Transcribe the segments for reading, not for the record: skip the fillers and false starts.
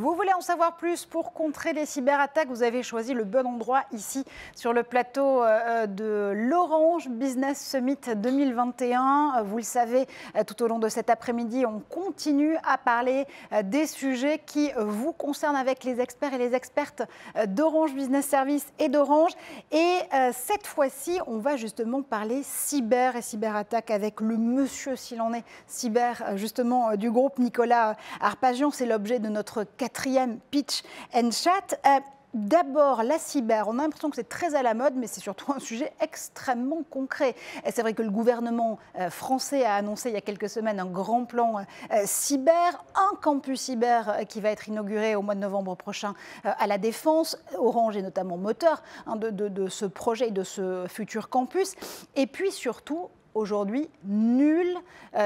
Vous voulez en savoir plus pour contrer les cyberattaques? Vous avez choisi le bon endroit ici sur le plateau de l'Orange Business Summit 2021. Vous le savez, tout au long de cet après-midi, on continue à parler des sujets qui vous concernent avec les experts et les expertes d'Orange Business Service et d'Orange. Et cette fois-ci, on va justement parler cyber et cyberattaque avec le monsieur, s'il en est, cyber justement du groupe Nicolas Arpagian. C'est l'objet de notre quatrième pitch and chat. D'abord, la cyber, on a l'impression que c'est très à la mode, mais c'est surtout un sujet extrêmement concret. C'est vrai que le gouvernement français a annoncé il y a quelques semaines un grand plan cyber, un campus cyber qui va être inauguré au mois de novembre prochain à la Défense. Orange est notamment moteur de ce projet, de ce futur campus. Et puis surtout, aujourd'hui, nul,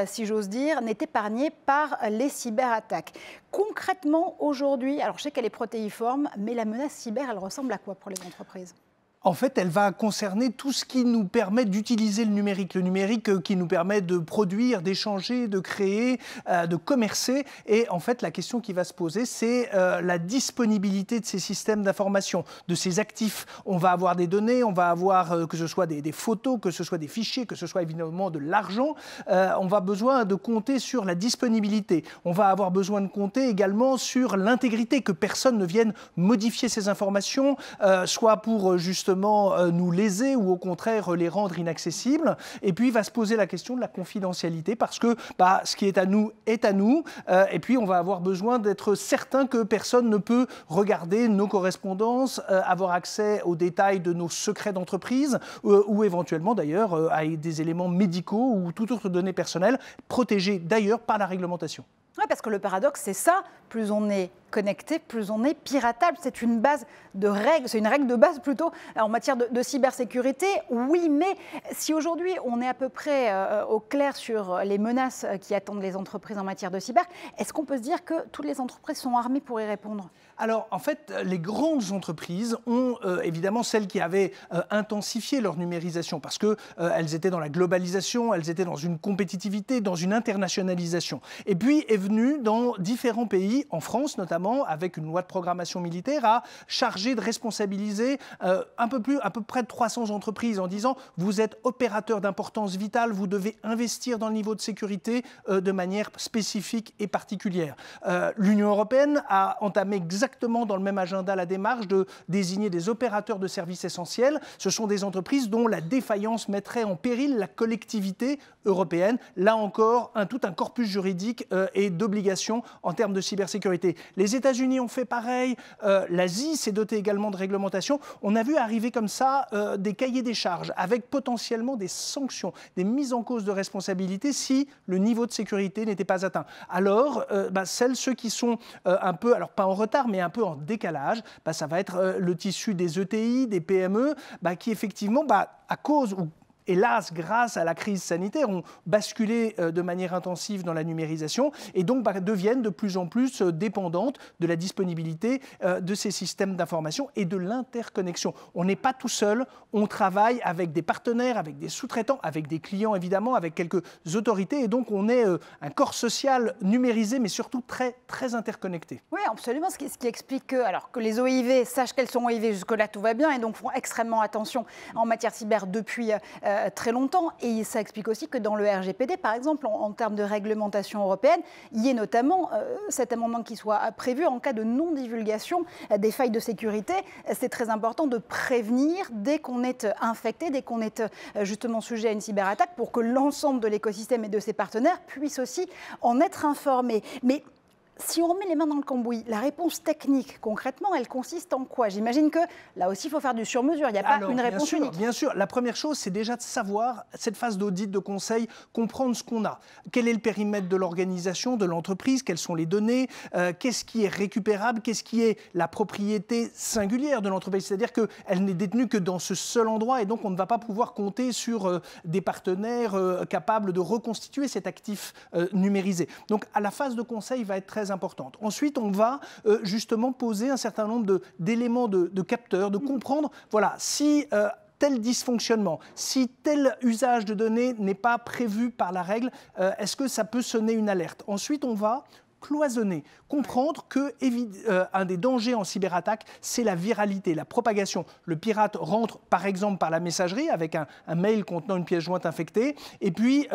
si j'ose dire, n'est épargné par les cyberattaques. Concrètement, aujourd'hui, alors je sais qu'elle est protéiforme, mais la menace cyber, elle ressemble à quoi pour les entreprises ? En fait, elle va concerner tout ce qui nous permet d'utiliser le numérique qui nous permet de produire, d'échanger, de créer, de commercer. Et en fait, la question qui va se poser, c'est la disponibilité de ces systèmes d'information, de ces actifs. On va avoir des données, on va avoir que ce soit des photos, que ce soit des fichiers, que ce soit évidemment de l'argent. On va besoin de compter sur la disponibilité. On va avoir besoin de compter également sur l'intégrité, que personne ne vienne modifier ces informations, soit pour justement nous léser ou au contraire les rendre inaccessibles. Et puis, il va se poser la question de la confidentialité parce que ce qui est à nous est à nous. Et puis, on va avoir besoin d'être certain que personne ne peut regarder nos correspondances, avoir accès aux détails de nos secrets d'entreprise ou éventuellement d'ailleurs à des éléments médicaux ou toute autre donnée personnelle protégée d'ailleurs par la réglementation. Oui, parce que le paradoxe, c'est ça. Plus on est connecté, plus on est piratable. C'est une base de règles, c'est une règle de base plutôt en matière de cybersécurité. Oui, mais si aujourd'hui on est à peu près au clair sur les menaces qui attendent les entreprises en matière de cyber, est-ce qu'on peut se dire que toutes les entreprises sont armées pour y répondre ? Alors, en fait, les grandes entreprises ont évidemment celles qui avaient intensifié leur numérisation parce qu'elles étaient dans la globalisation, elles étaient dans une compétitivité, dans une internationalisation. Et puis est venue dans différents pays, en France notamment, avec une loi de programmation militaire, à charger de responsabiliser à peu près de 300 entreprises en disant « vous êtes opérateur d'importance vitale, vous devez investir dans le niveau de sécurité de manière spécifique et particulière ». L'Union européenne a entamé exactement dans le même agenda la démarche de désigner des opérateurs de services essentiels. Ce sont des entreprises dont la défaillance mettrait en péril la collectivité européenne. Là encore, tout un corpus juridique et d'obligations en termes de cybersécurité. Les États-Unis ont fait pareil. L'Asie s'est dotée également de réglementations. On a vu arriver comme ça des cahiers des charges avec potentiellement des sanctions, des mises en cause de responsabilité si le niveau de sécurité n'était pas atteint. Alors, ceux qui sont un peu, alors pas en retard, mais un peu en décalage, ça va être le tissu des ETI, des PME, qui effectivement, à cause ou hélas, grâce à la crise sanitaire, ont basculé de manière intensive dans la numérisation et donc deviennent de plus en plus dépendantes de la disponibilité de ces systèmes d'information et de l'interconnexion. On n'est pas tout seul, on travaille avec des partenaires, avec des sous-traitants, avec des clients évidemment, avec quelques autorités et donc on est un corps social numérisé mais surtout très, très interconnecté. Oui, absolument, ce qui explique que les OIV sachent qu'elles sont OIV, jusque-là tout va bien et donc font extrêmement attention en matière cyber depuis très longtemps. Et ça explique aussi que dans le RGPD, par exemple, en termes de réglementation européenne, il y ait notamment cet amendement qui soit prévu en cas de non-divulgation des failles de sécurité. C'est très important de prévenir dès qu'on est infecté, dès qu'on est justement sujet à une cyberattaque pour que l'ensemble de l'écosystème et de ses partenaires puissent aussi en être informés. Mais si on remet les mains dans le cambouis, la réponse technique, concrètement, elle consiste en quoi? J'imagine que là aussi, il faut faire du sur-mesure. Il n'y a pas une réponse unique. Bien sûr. La première chose, c'est déjà de savoir, cette phase d'audit, de conseil, comprendre ce qu'on a. Quel est le périmètre de l'organisation, de l'entreprise? Quelles sont les données? Qu'est-ce qui est récupérable? Qu'est-ce qui est la propriété singulière de l'entreprise? C'est-à-dire qu'elle n'est détenue que dans ce seul endroit et donc on ne va pas pouvoir compter sur des partenaires capables de reconstituer cet actif numérisé. Donc, à la phase de conseil va être très importante. Ensuite, on va justement poser un certain nombre d'éléments de capteurs, de comprendre, voilà, si tel dysfonctionnement, si tel usage de données n'est pas prévu par la règle, est-ce que ça peut sonner une alerte? Ensuite, on va cloisonner, comprendre que un des dangers en cyberattaque, c'est la viralité, la propagation. Le pirate rentre par exemple par la messagerie avec un mail contenant une pièce jointe infectée et puis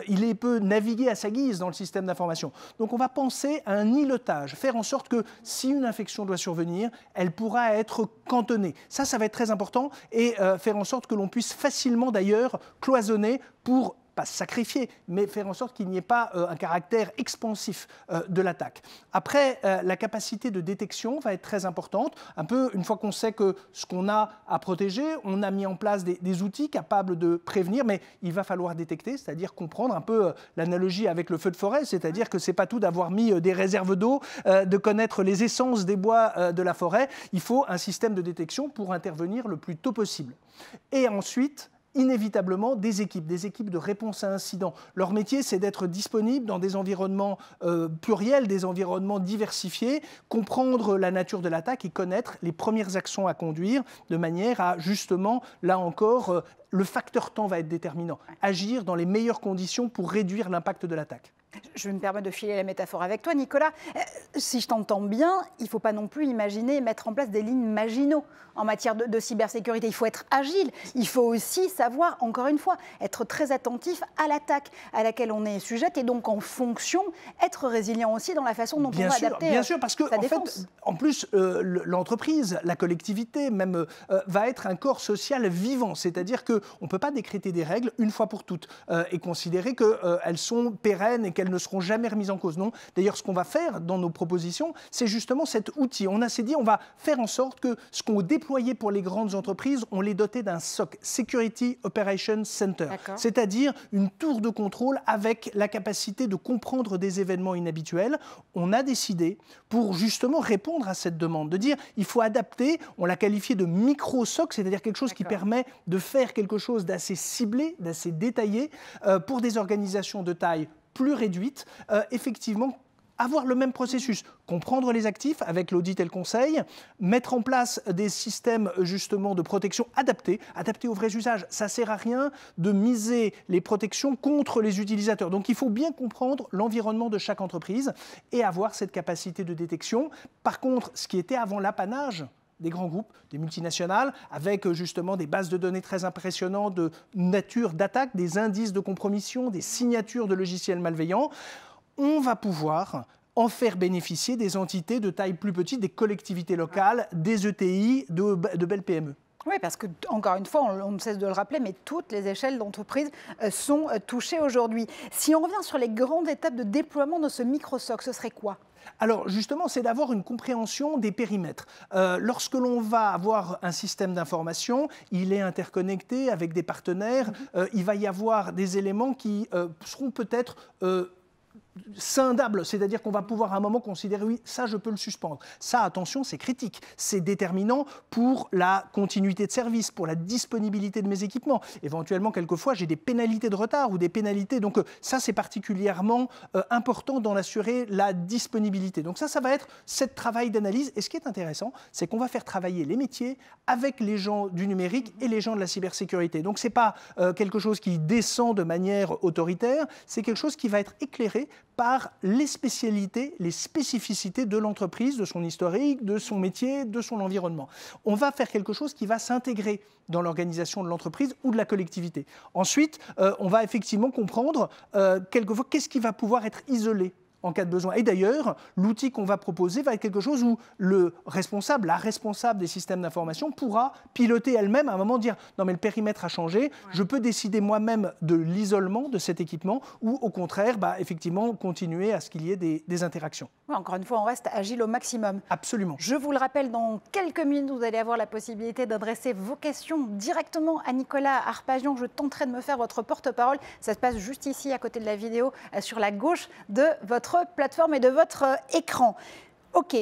il peut naviguer à sa guise dans le système d'information. Donc on va penser à un îlotage, faire en sorte que si une infection doit survenir, elle pourra être cantonnée. Ça va être très important et faire en sorte que l'on puisse facilement d'ailleurs cloisonner pour pas sacrifier, mais faire en sorte qu'il n'y ait pas un caractère expansif de l'attaque. Après, la capacité de détection va être très importante. Un peu, une fois qu'on sait que ce qu'on a à protéger, on a mis en place des outils capables de prévenir, mais il va falloir détecter, c'est-à-dire comprendre un peu l'analogie avec le feu de forêt, c'est-à-dire que ce n'est pas tout d'avoir mis des réserves d'eau, de connaître les essences des bois de la forêt. Il faut un système de détection pour intervenir le plus tôt possible. Et ensuite, inévitablement des équipes de réponse à incidents. Leur métier, c'est d'être disponible dans des environnements pluriels, des environnements diversifiés, comprendre la nature de l'attaque et connaître les premières actions à conduire de manière à, justement, là encore, le facteur temps va être déterminant. Agir dans les meilleures conditions pour réduire l'impact de l'attaque. Je vais me permettre de filer la métaphore avec toi, Nicolas. Si je t'entends bien, il ne faut pas non plus imaginer mettre en place des lignes Maginot en matière de cybersécurité. Il faut être agile. Il faut aussi savoir, encore une fois, être très attentif à l'attaque à laquelle on est sujette et donc en fonction, être résilient aussi dans la façon dont on va adapter bien sûr, parce que sa défense. fait, en plus, l'entreprise, la collectivité même, va être un corps social vivant. C'est-à-dire qu'on ne peut pas décréter des règles une fois pour toutes et considérer qu'elles sont pérennes et qu'elles ne seront jamais remises en cause. Non. D'ailleurs, ce qu'on va faire dans nos propositions, c'est justement cet outil. On s'est dit, on va faire en sorte que ce qu'on déployait pour les grandes entreprises, on les dotait d'un SOC, Security Operations Center, c'est-à-dire une tour de contrôle avec la capacité de comprendre des événements inhabituels. On a décidé, pour justement répondre à cette demande, de dire il faut adapter, on l'a qualifié de micro-SOC, c'est-à-dire quelque chose qui permet de faire quelque chose d'assez ciblé, d'assez détaillé, pour des organisations de taille plus réduite, effectivement, avoir le même processus, comprendre les actifs avec l'audit et le conseil, mettre en place des systèmes justement de protection adaptés aux vrais usages. Ça ne sert à rien de miser les protections contre les utilisateurs. Donc il faut bien comprendre l'environnement de chaque entreprise et avoir cette capacité de détection. Par contre, ce qui était avant l'apanage des grands groupes, des multinationales, avec justement des bases de données très impressionnantes de nature d'attaque, des indices de compromission, des signatures de logiciels malveillants, on va pouvoir en faire bénéficier des entités de taille plus petite, des collectivités locales, des ETI, de belles PME. Oui, parce que, encore une fois, on ne cesse de le rappeler, mais toutes les échelles d'entreprise sont touchées aujourd'hui. Si on revient sur les grandes étapes de déploiement de ce micro-SOC, ce serait quoi ? Alors justement, c'est d'avoir une compréhension des périmètres. Lorsque l'on va avoir un système d'information, il est interconnecté avec des partenaires, il va y avoir des éléments qui seront peut-être scindable, c'est-à-dire qu'on va pouvoir à un moment considérer, oui, ça je peux le suspendre. Ça, attention, c'est critique, c'est déterminant pour la continuité de service, pour la disponibilité de mes équipements. Éventuellement, quelquefois, j'ai des pénalités de retard ou des pénalités, donc ça c'est particulièrement important d'en assurer la disponibilité. Donc ça va être ce travail d'analyse, et ce qui est intéressant, c'est qu'on va faire travailler les métiers avec les gens du numérique et les gens de la cybersécurité. Donc c'est pas quelque chose qui descend de manière autoritaire, c'est quelque chose qui va être éclairé par les spécialités, les spécificités de l'entreprise, de son historique, de son métier, de son environnement. On va faire quelque chose qui va s'intégrer dans l'organisation de l'entreprise ou de la collectivité. Ensuite, on va effectivement comprendre quelquefois qu'est-ce qui va pouvoir être isolé en cas de besoin. Et d'ailleurs, l'outil qu'on va proposer va être quelque chose où le responsable, la responsable des systèmes d'information pourra piloter elle-même à un moment, dire « non mais le périmètre a changé, je peux décider moi-même de l'isolement de cet équipement » ou au contraire, effectivement, continuer à ce qu'il y ait des interactions. Ouais, encore une fois, on reste agile au maximum. Absolument. Je vous le rappelle, dans quelques minutes, vous allez avoir la possibilité d'adresser vos questions directement à Nicolas Arpagian. Je tenterai de me faire votre porte-parole. Ça se passe juste ici, à côté de la vidéo, sur la gauche de votre plateforme et de votre écran. OK.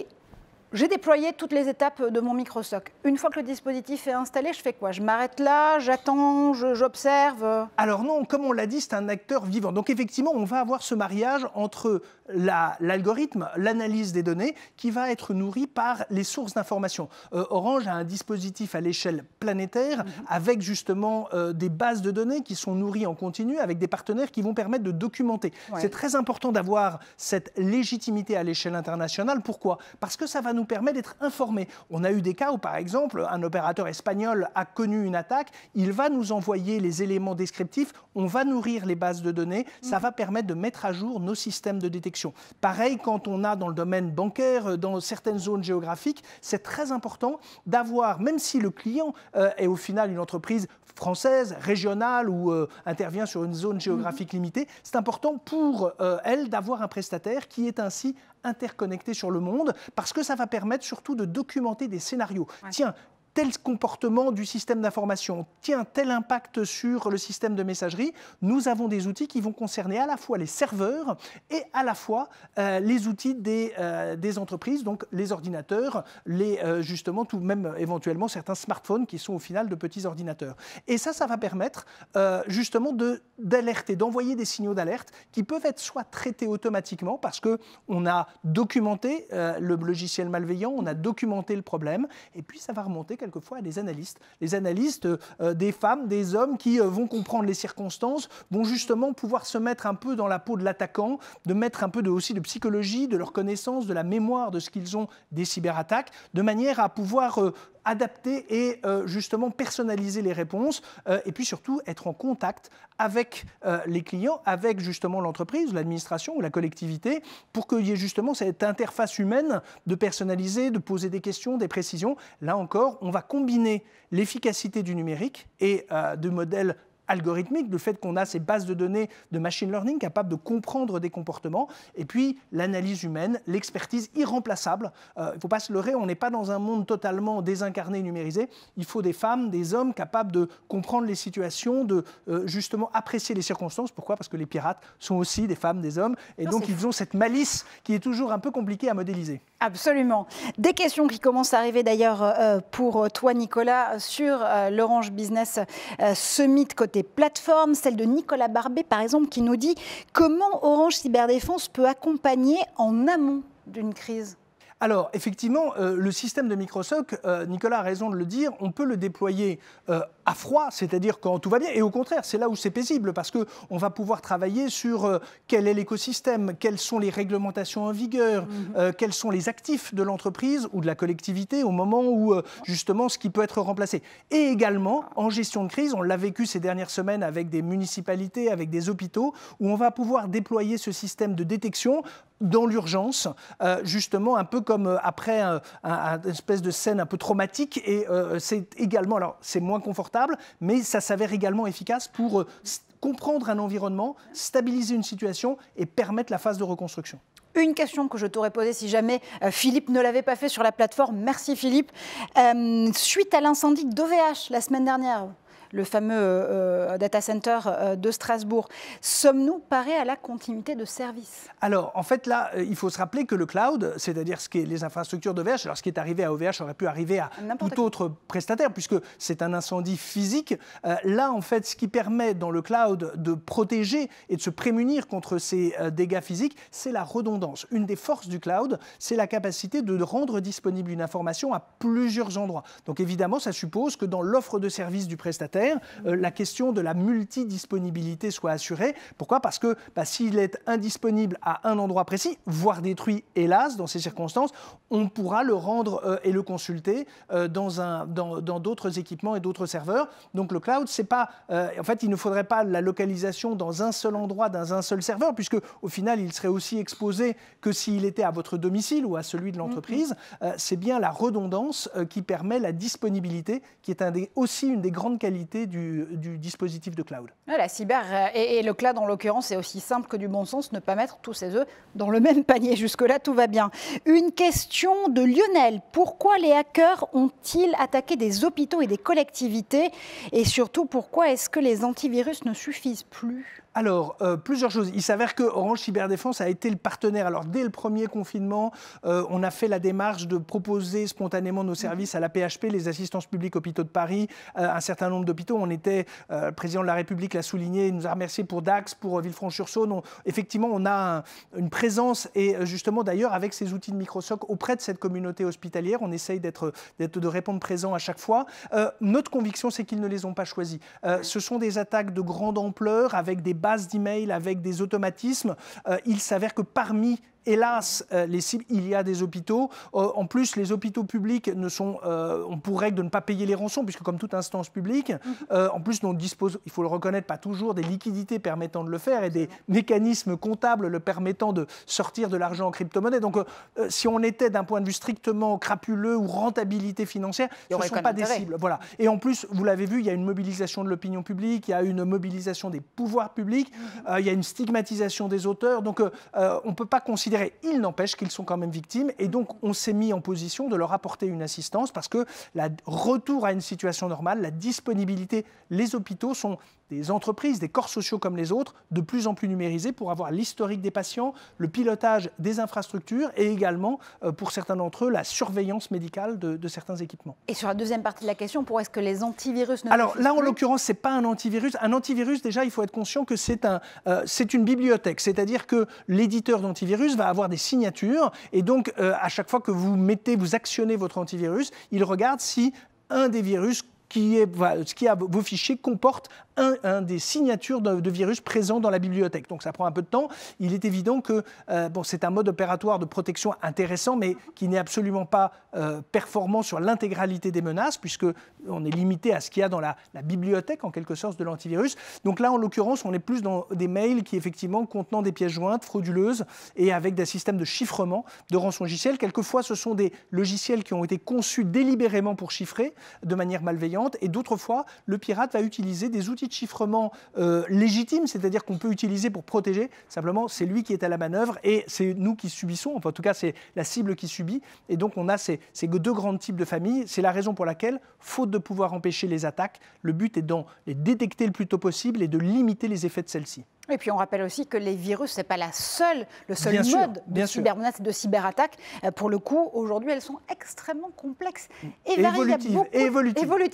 J'ai déployé toutes les étapes de mon micro-SOC. Une fois que le dispositif est installé, je fais quoi? Je m'arrête là, j'attends, j'observe? Alors non, comme on l'a dit, c'est un acteur vivant. Donc effectivement, on va avoir ce mariage entre l'algorithme, l'analyse des données, qui va être nourri par les sources d'informations. Orange a un dispositif à l'échelle planétaire avec justement des bases de données qui sont nourries en continu avec des partenaires qui vont permettre de documenter. Ouais. C'est très important d'avoir cette légitimité à l'échelle internationale. Pourquoi? Parce que ça va nous permet d'être informés. On a eu des cas où, par exemple, un opérateur espagnol a connu une attaque, il va nous envoyer les éléments descriptifs, on va nourrir les bases de données, ça va permettre de mettre à jour nos systèmes de détection. Pareil, quand on a dans le domaine bancaire, dans certaines zones géographiques, c'est très important d'avoir, même si le client est au final une entreprise française, régionale ou intervient sur une zone géographique limitée, c'est important pour elle d'avoir un prestataire qui est ainsi interconnecté sur le monde, parce que ça va permettre surtout de documenter des scénarios. Ouais. Tiens, tel comportement du système d'information, tiens, tel impact sur le système de messagerie, nous avons des outils qui vont concerner à la fois les serveurs et à la fois les outils des entreprises, donc les ordinateurs, justement, tout même éventuellement certains smartphones qui sont au final de petits ordinateurs. Et ça va permettre justement d'alerter, d'envoyer des signaux d'alerte qui peuvent être soit traités automatiquement parce qu'on a documenté le logiciel malveillant, on a documenté le problème, et puis ça va remonter quelquefois à des analystes. Les analystes, des femmes, des hommes qui vont comprendre les circonstances, vont justement pouvoir se mettre un peu dans la peau de l'attaquant, de mettre un peu aussi de psychologie, de leur connaissance, de la mémoire de ce qu'ils ont des cyberattaques, de manière à pouvoir adapter et justement personnaliser les réponses et puis surtout être en contact avec les clients, avec justement l'entreprise, l'administration ou la collectivité pour qu'il y ait justement cette interface humaine de personnaliser, de poser des questions, des précisions. Là encore, on va combiner l'efficacité du numérique et de modèles algorithmique, le fait qu'on a ces bases de données de machine learning capables de comprendre des comportements, et puis l'analyse humaine, l'expertise irremplaçable. Il ne faut pas se leurrer, on n'est pas dans un monde totalement désincarné, numérisé. Il faut des femmes, des hommes capables de comprendre les situations, de justement apprécier les circonstances. Pourquoi? Parce que les pirates sont aussi des femmes, des hommes, et donc ils ont cette malice qui est toujours un peu compliquée à modéliser. Absolument. Des questions qui commencent à arriver d'ailleurs pour toi, Nicolas, sur l'Orange Business Summit côté plateforme, celle de Nicolas Barbet, par exemple, qui nous dit comment Orange Cyberdéfense peut accompagner en amont d'une crise. Alors, effectivement, le système de micro-SOC, Nicolas a raison de le dire, on peut le déployer à froid, c'est-à-dire quand tout va bien. Et au contraire, c'est là où c'est paisible, parce qu'on va pouvoir travailler sur quel est l'écosystème, quelles sont les réglementations en vigueur, quels sont les actifs de l'entreprise ou de la collectivité au moment où, justement, ce qui peut être remplacé. Et également, en gestion de crise, on l'a vécu ces dernières semaines avec des municipalités, avec des hôpitaux, où on va pouvoir déployer ce système de détection dans l'urgence, justement un peu comme après une espèce de scène un peu traumatique, et c'est également, alors c'est moins confortable, mais ça s'avère également efficace pour comprendre un environnement, stabiliser une situation et permettre la phase de reconstruction. Une question que je t'aurais posée si jamais Philippe ne l'avait pas fait sur la plateforme. Merci Philippe. Suite à l'incendie d'OVH la semaine dernière, le fameux data center de Strasbourg. Sommes-nous parés à la continuité de service? Alors, en fait, là, il faut se rappeler que le cloud, c'est-à-dire les infrastructures d'OVH, alors ce qui est arrivé à OVH aurait pu arriver à tout autre prestataire, puisque c'est un incendie physique. Là, en fait, ce qui permet dans le cloud de protéger et de se prémunir contre ces dégâts physiques, c'est la redondance. Une des forces du cloud, c'est la capacité de rendre disponible une information à plusieurs endroits. Donc, évidemment, ça suppose que dans l'offre de service du prestataire, la question de la multidisponibilité soit assurée. Pourquoi? Parce que s'il est indisponible à un endroit précis, voire détruit, hélas, dans ces circonstances, on pourra le rendre et le consulter dans d'autres équipements et d'autres serveurs. Donc le cloud, c'est pas... en fait, il ne faudrait pas la localisation dans un seul endroit, dans un seul serveur, puisque au final, il serait aussi exposé que s'il était à votre domicile ou à celui de l'entreprise. C'est bien la redondance qui permet la disponibilité, qui est aussi une des grandes qualités du dispositif de cloud. La cyber et le cloud, en l'occurrence, c'est aussi simple que du bon sens, ne pas mettre tous ses œufs dans le même panier. Jusque-là, tout va bien. Une question de Lionel. Pourquoi les hackers ont-ils attaqué des hôpitaux et des collectivités? Et surtout, pourquoi est-ce que les antivirus ne suffisent plus? Alors, plusieurs choses. Il s'avère que Orange Cyberdéfense a été le partenaire. Alors, dès le premier confinement, on a fait la démarche de proposer spontanément nos services à la PHP, les assistances publiques hôpitaux de Paris, un certain nombre d'hôpitaux. On était, le président de la République l'a souligné, il nous a remercié pour Dax, pour Villefranche-sur-Saône. Effectivement, on a une présence et justement, d'ailleurs, avec ces outils de Microsoc auprès de cette communauté hospitalière, on essaye de répondre présent à chaque fois. Notre conviction, c'est qu'ils ne les ont pas choisis. Ce sont des attaques de grande ampleur avec des bases d'email, avec des automatismes. Il s'avère que parmi hélas, les cibles, il y a des hôpitaux. En plus, les hôpitaux publics ont pour règle de ne pas payer les rançons, puisque comme toute instance publique, en plus, on dispose, il faut le reconnaître, pas toujours des liquidités permettant de le faire et des mécanismes comptables le permettant de sortir de l'argent en crypto-monnaie. Donc, si on était d'un point de vue strictement crapuleux ou rentabilité financière, ce ne sont pas des cibles. Voilà. Et en plus, vous l'avez vu, il y a une mobilisation de l'opinion publique, il y a une mobilisation des pouvoirs publics, il y a une stigmatisation des auteurs. Donc, on ne peut pas considérer. Il n'empêche qu'ils sont quand même victimes et donc on s'est mis en position de leur apporter une assistance parce que le retour à une situation normale, la disponibilité, les hôpitaux sont des entreprises, des corps sociaux comme les autres, de plus en plus numérisés pour avoir l'historique des patients, le pilotage des infrastructures et également, pour certains d'entre eux, la surveillance médicale de certains équipements. Et sur la deuxième partie de la question, pourquoi est-ce que les antivirus ne... Alors là, en l'occurrence, ce n'est pas un antivirus. Un antivirus, déjà, il faut être conscient que c'est une bibliothèque, c'est-à-dire que l'éditeur d'antivirus va avoir des signatures et donc, à chaque fois que vous actionnez votre antivirus, il regarde si un des virus qui a vos fichiers comporte un des signatures de virus présents dans la bibliothèque. Donc ça prend un peu de temps. Il est évident que c'est un mode opératoire de protection intéressant, mais qui n'est absolument pas performant sur l'intégralité des menaces, puisqu'on est limité à ce qu'il y a dans la bibliothèque, en quelque sorte, de l'antivirus. Donc là, en l'occurrence, on est plus dans des mails qui, effectivement, contenant des pièces jointes frauduleuses et avec des systèmes de chiffrement de rançongiciels. Quelquefois, ce sont des logiciels qui ont été conçus délibérément pour chiffrer de manière malveillante, et d'autres fois, le pirate va utiliser des outils de chiffrement légitime, c'est-à-dire qu'on peut utiliser pour protéger. Simplement, c'est lui qui est à la manœuvre et c'est nous qui subissons. Enfin, en tout cas, c'est la cible qui subit. Et donc, on a ces deux grands types de familles. C'est la raison pour laquelle, faute de pouvoir empêcher les attaques, le but est de les détecter le plus tôt possible et de limiter les effets de celles-ci. Et puis on rappelle aussi que les virus, ce n'est pas le seul mode de cybermenace et de cyberattaque. Pour le coup, aujourd'hui, elles sont extrêmement complexes et évolutives.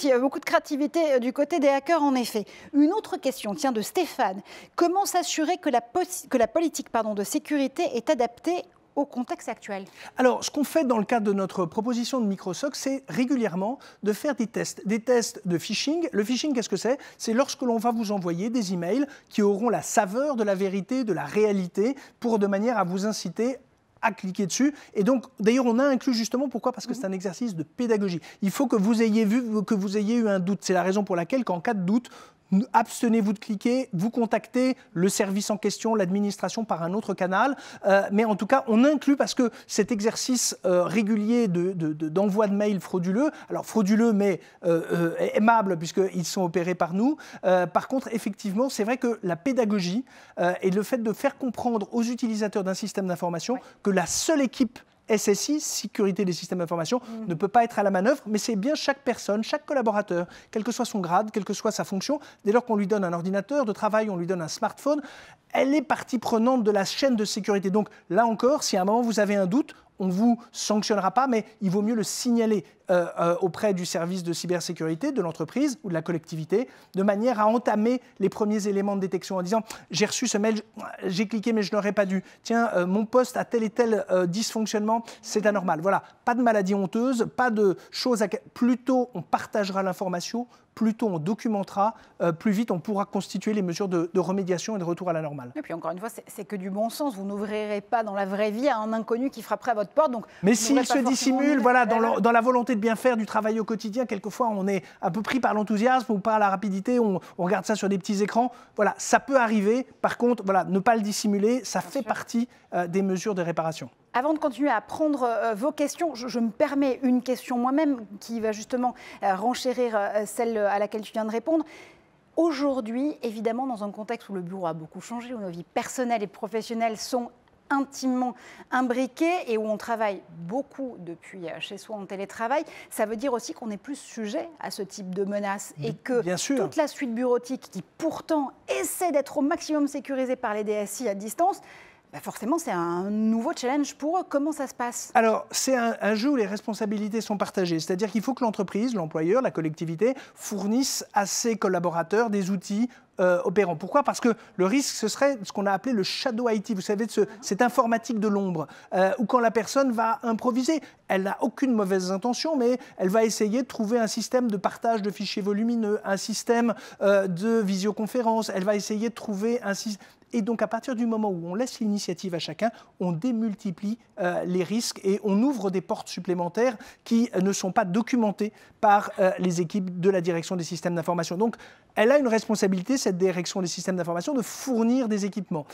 Il y a beaucoup de créativité du côté des hackers, en effet. Une autre question, de Stéphane. Comment s'assurer que la politique de sécurité est adaptée au contexte actuel? Alors, ce qu'on fait dans le cadre de notre proposition de Microsoc, c'est régulièrement de faire des tests de phishing. Le phishing, qu'est-ce que c'est? C'est lorsque l'on va vous envoyer des emails qui auront la saveur de la vérité, de la réalité, de manière à vous inciter à cliquer dessus. Et donc, d'ailleurs, on a inclus justement, pourquoi? Parce que c'est un exercice de pédagogie. Il faut que vous ayez eu un doute. C'est la raison pour laquelle, qu'en cas de doute, abstenez-vous de cliquer, vous contactez le service en question, l'administration par un autre canal. Mais en tout cas, on inclut parce que cet exercice régulier d'envoi de mails frauduleux, alors frauduleux mais aimable puisqu'ils sont opérés par nous. Par contre, effectivement, c'est vrai que la pédagogie et le fait de faire comprendre aux utilisateurs d'un système d'information que la seule équipe SSI, sécurité des systèmes d'information, ne peut pas être à la manœuvre, mais c'est bien chaque personne, chaque collaborateur, quel que soit son grade, quelle que soit sa fonction, dès lors qu'on lui donne un ordinateur de travail, on lui donne un smartphone, elle est partie prenante de la chaîne de sécurité. Donc là encore, si à un moment vous avez un doute, on ne vous sanctionnera pas, mais il vaut mieux le signaler auprès du service de cybersécurité de l'entreprise ou de la collectivité, de manière à entamer les premiers éléments de détection en disant « j'ai reçu ce mail, j'ai cliqué mais je n'aurais pas dû. Tiens, mon poste a tel et tel dysfonctionnement, c'est anormal. » Voilà, pas de maladie honteuse, pas de choses... Plus tôt on partagera l'information, plus tôt on documentera, plus vite on pourra constituer les mesures de remédiation et de retour à la normale. Et puis encore une fois, c'est que du bon sens. Vous n'ouvrirez pas dans la vraie vie à un inconnu qui frapperait à votre porte. Donc mais s'il se dissimule, voilà, dans la volonté de bien faire du travail au quotidien, quelquefois on est un peu pris par l'enthousiasme ou par la rapidité, on regarde ça sur des petits écrans. Voilà, ça peut arriver. Par contre, voilà, ne pas le dissimuler, ça fait partie des mesures de réparation. Avant de continuer à prendre vos questions, je me permets une question moi-même qui va justement renchérir celle à laquelle tu viens de répondre. Aujourd'hui, évidemment, dans un contexte où le bureau a beaucoup changé, où nos vies personnelles et professionnelles sont intimement imbriqués et où on travaille beaucoup depuis chez soi en télétravail, ça veut dire aussi qu'on est plus sujet à ce type de menaces et que toute la suite bureautique qui pourtant essaie d'être au maximum sécurisée par les DSI à distance, forcément, c'est un nouveau challenge pour eux. Comment ça se passe? Alors, c'est un jeu où les responsabilités sont partagées. C'est-à-dire qu'il faut que l'entreprise, l'employeur, la collectivité fournissent à ses collaborateurs des outils opérants. Pourquoi? Parce que le risque, ce serait ce qu'on a appelé le shadow IT, vous savez, cette informatique de l'ombre, où quand la personne va improviser, elle n'a aucune mauvaise intention, mais elle va essayer de trouver un système de partage de fichiers volumineux, un système de visioconférence, elle va essayer de trouver un système. Et donc, à partir du moment où on laisse l'initiative à chacun, on démultiplie les risques et on ouvre des portes supplémentaires qui ne sont pas documentées par les équipes de la direction des systèmes d'information. Donc, elle a une responsabilité, cette direction des systèmes d'information, de fournir des équipements.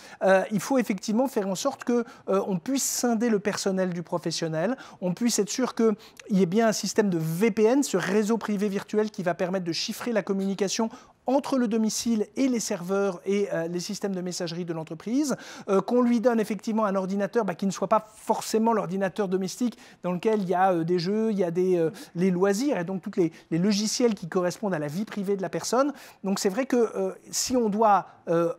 Il faut effectivement faire en sorte qu'on puisse scinder le personnel du professionnel, on puisse être sûr qu'il y ait bien un système de VPN, ce réseau privé virtuel qui va permettre de chiffrer la communication entre le domicile et les serveurs et les systèmes de messagerie de l'entreprise, qu'on lui donne effectivement un ordinateur qui ne soit pas forcément l'ordinateur domestique dans lequel il y a des jeux, il y a les loisirs et donc tous les logiciels qui correspondent à la vie privée de la personne. Donc c'est vrai que si on doit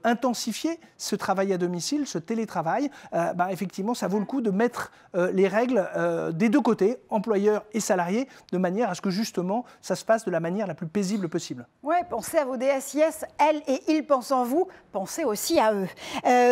intensifier ce travail à domicile, ce télétravail, effectivement ça vaut le coup de mettre les règles des deux côtés, employeurs et salariés, de manière à ce que justement ça se passe de la manière la plus paisible possible. Oui, pensez à vos DSIS, elles et ils pensent en vous, pensez aussi à eux.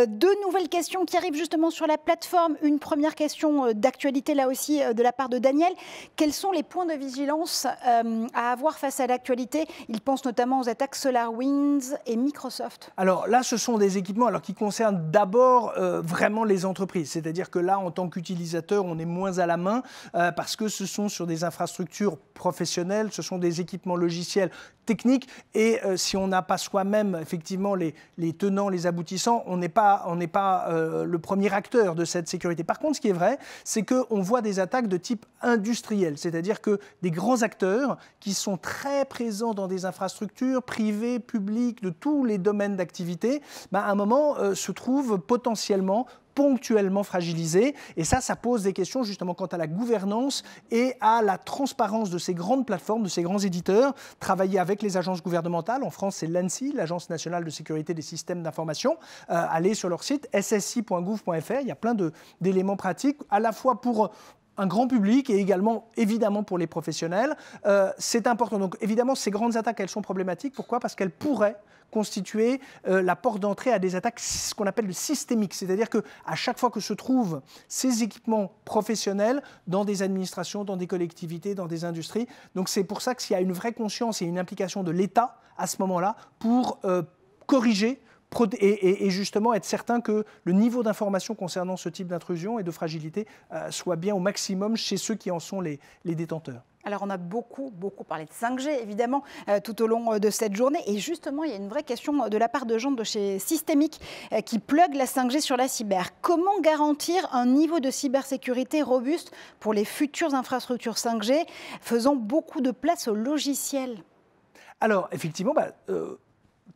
Deux nouvelles questions qui arrivent justement sur la plateforme. Une première question d'actualité là aussi de la part de Daniel. Quels sont les points de vigilance à avoir face à l'actualité? Il pense notamment aux attaques SolarWinds et Microsoft. Alors là, ce sont des équipements qui concernent d'abord vraiment les entreprises. C'est-à-dire que là, en tant qu'utilisateur, on est moins à la main parce que ce sont sur des infrastructures professionnelles, ce sont des équipements logiciels techniques et si on n'a pas soi-même effectivement les tenants, les aboutissants, on n'est pas le premier acteur de cette sécurité. Par contre, ce qui est vrai, c'est qu'on voit des attaques de type industriel, c'est-à-dire que des grands acteurs qui sont très présents dans des infrastructures privées, publiques, de tous les domaines d'activité, à un moment se trouvent potentiellement ponctuellement fragilisés. Et ça pose des questions justement quant à la gouvernance et à la transparence de ces grandes plateformes, de ces grands éditeurs. Travailler avec les agences gouvernementales. En France, c'est l'ANSSI, l'Agence nationale de sécurité des systèmes d'information. Allez sur leur site ssi.gouv.fr. Il y a plein d'éléments pratiques, à la fois pour un grand public et également, évidemment, pour les professionnels. C'est important. Donc, évidemment, ces grandes attaques, elles sont problématiques. Pourquoi? Parce qu'elles pourraient constituer la porte d'entrée à des attaques ce qu'on appelle le systémique, c'est-à-dire qu'à chaque fois que se trouvent ces équipements professionnels dans des administrations, dans des collectivités, dans des industries, donc c'est pour ça qu'il y a une vraie conscience et une implication de l'État à ce moment-là pour corriger et justement être certain que le niveau d'information concernant ce type d'intrusion et de fragilité soit bien au maximum chez ceux qui en sont les détenteurs. Alors, on a beaucoup parlé de 5G, évidemment, tout au long de cette journée. Et justement, il y a une vraie question de la part de gens de chez Systémique qui pluguent la 5G sur la cyber. Comment garantir un niveau de cybersécurité robuste pour les futures infrastructures 5G, faisant beaucoup de place au logiciel? Alors, effectivement,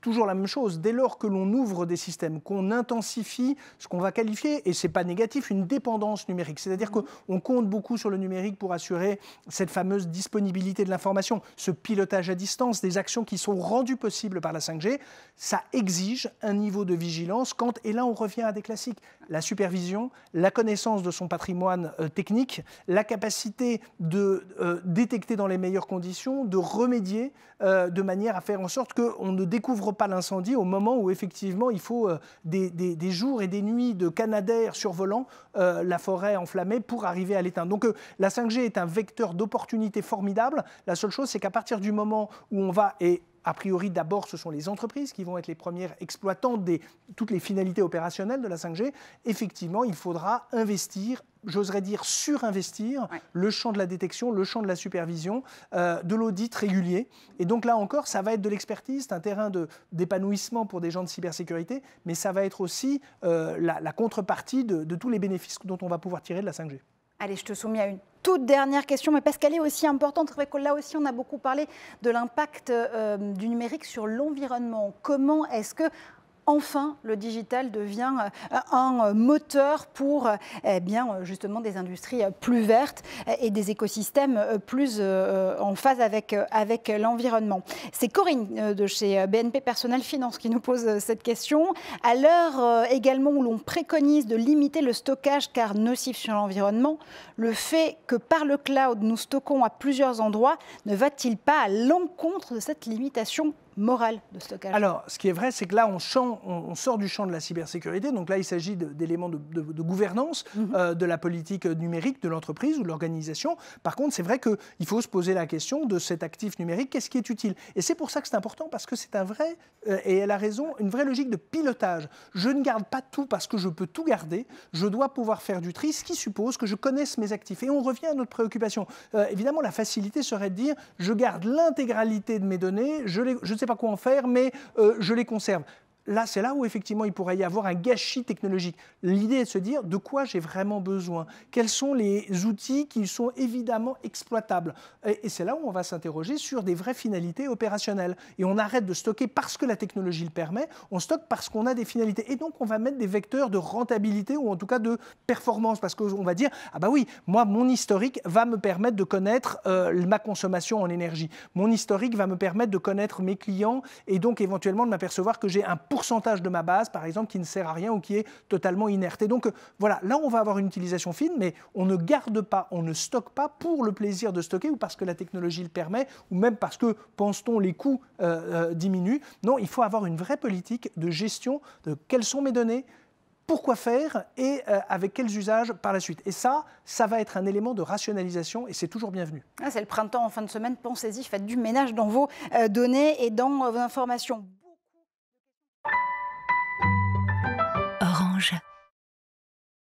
toujours la même chose. Dès lors que l'on ouvre des systèmes, qu'on intensifie ce qu'on va qualifier, et ce n'est pas négatif, une dépendance numérique. C'est-à-dire qu'on compte beaucoup sur le numérique pour assurer cette fameuse disponibilité de l'information, ce pilotage à distance, des actions qui sont rendues possibles par la 5G, ça exige un niveau de vigilance. Et là, on revient à des classiques. La supervision, la connaissance de son patrimoine technique, la capacité de détecter dans les meilleures conditions, de remédier de manière à faire en sorte qu'on ne découvre pas l'incendie au moment où effectivement il faut des jours et des nuits de canadair survolant la forêt enflammée pour arriver à l'éteindre. Donc la 5G est un vecteur d'opportunité formidable. La seule chose, c'est qu'à partir du moment où on va... A priori, d'abord, ce sont les entreprises qui vont être les premières exploitantes de toutes les finalités opérationnelles de la 5G. Effectivement, il faudra investir, j'oserais dire surinvestir, le champ de la détection, le champ de la supervision, de l'audit régulier. Et donc là encore, ça va être de l'expertise, c'est un terrain d'épanouissement pour des gens de cybersécurité, mais ça va être aussi la contrepartie de tous les bénéfices dont on va pouvoir tirer de la 5G. Allez, je te soumets à une toute dernière question, mais parce qu'elle est aussi importante. C'est vrai que là aussi, on a beaucoup parlé de l'impact du numérique sur l'environnement. Comment est-ce que enfin, le digital devient un moteur pour justement des industries plus vertes et des écosystèmes plus en phase avec l'environnement. C'est Corinne de chez BNP Personnel Finance qui nous pose cette question. À l'heure également où l'on préconise de limiter le stockage car nocif sur l'environnement, le fait que par le cloud nous stockons à plusieurs endroits ne va-t-il pas à l'encontre de cette limitation morale de stockage? Alors, ce qui est vrai, c'est que là, on sort du champ de la cybersécurité. Donc là, il s'agit d'éléments de gouvernance de la politique numérique de l'entreprise ou de l'organisation. Par contre, c'est vrai qu'il faut se poser la question de cet actif numérique, qu'est-ce qui est utile? Et c'est pour ça que c'est important, parce que c'est un vrai, et elle a raison, une vraie logique de pilotage. Je ne garde pas tout parce que je peux tout garder. Je dois pouvoir faire du tri, ce qui suppose que je connaisse mes actifs. Et on revient à notre préoccupation. Évidemment, la facilité serait de dire, je garde l'intégralité de mes données, je ne sais pas quoi en faire, mais je les conserve. Là, c'est là où effectivement il pourrait y avoir un gâchis technologique. L'idée est de se dire de quoi j'ai vraiment besoin, quels sont les outils qui sont évidemment exploitables. Et c'est là où on va s'interroger sur des vraies finalités opérationnelles. Et on arrête de stocker parce que la technologie le permet, on stocke parce qu'on a des finalités. Et donc on va mettre des vecteurs de rentabilité ou en tout cas de performance, parce qu'on va dire, ah bah oui, moi mon historique va me permettre de connaître ma consommation en énergie. Mon historique va me permettre de connaître mes clients et donc éventuellement de m'apercevoir que j'ai un pourcentage de ma base, par exemple, qui ne sert à rien ou qui est totalement inerte. Et donc, voilà, là, on va avoir une utilisation fine, mais on ne garde pas, on ne stocke pas pour le plaisir de stocker ou parce que la technologie le permet, ou même parce que, pense-t-on, les coûts diminuent. Non, il faut avoir une vraie politique de gestion de quelles sont mes données, pourquoi faire et avec quels usages par la suite. Et ça va être un élément de rationalisation et c'est toujours bienvenu. Ah, c'est le printemps en fin de semaine, pensez-y, faites du ménage dans vos données et dans vos informations.